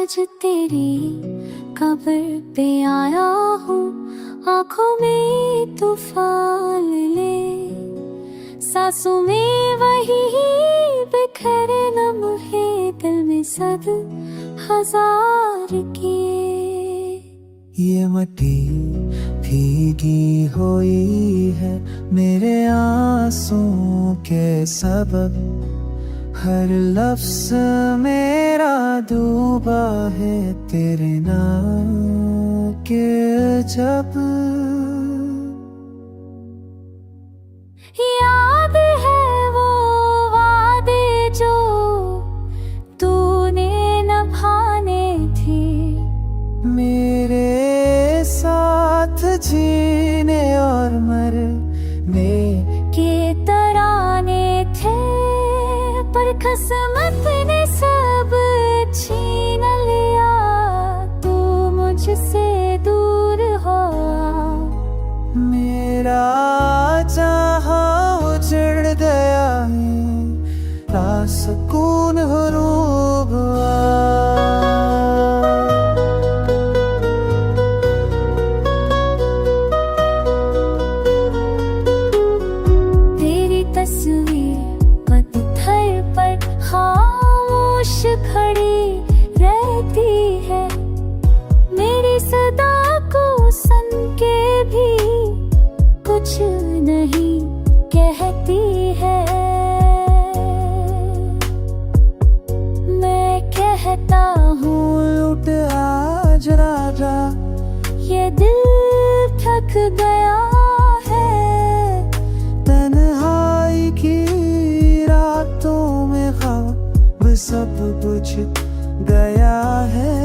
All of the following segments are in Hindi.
आज तेरी कब्र पे आया हूँ, आँखों में तूफान ले, सांसों में वही बिखरे लम्हे, दिल में सद हजार किए। ये मट्टी भीगी हुई है मेरे आंसुओं के सबब, हर लफ्ज़ मेरा डूबा है तेरे नाम के जब। याद है वो वादे जो तूने निभाने थे, मेरे साथ जीने और मरने के तराने थे, पर किस्मत ने सब छीन लिया, तू मुझसे दूर हो। मेरा जहां उजड़ गया है, सुकून ग़ुरूब हुआ। तेरी तस्वीर पत्थर पर खामोश खड़ी रहती है, मेरी सदा को सुन के भी कुछ नहीं कहती है। मैं कहता हूँ लुट आज राजा, ये दिल थक गया है, तन्हाई की रातों में ख्वाब सब बुझ गया है।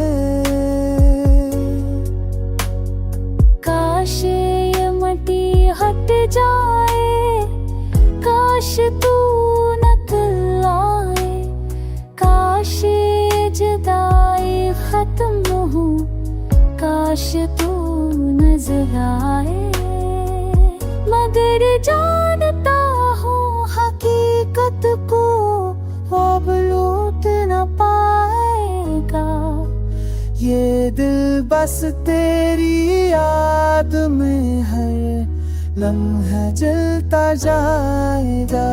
काश ये मटी हट जाए, काश तू न आए, काश ये जुदाई खत्म हो, काश तू नजर आए। मगर जानता हूँ हकीकत को अब लौट न पाएगा, ये दिल बस तेरी याद में है, लम्हा जलता जाएगा।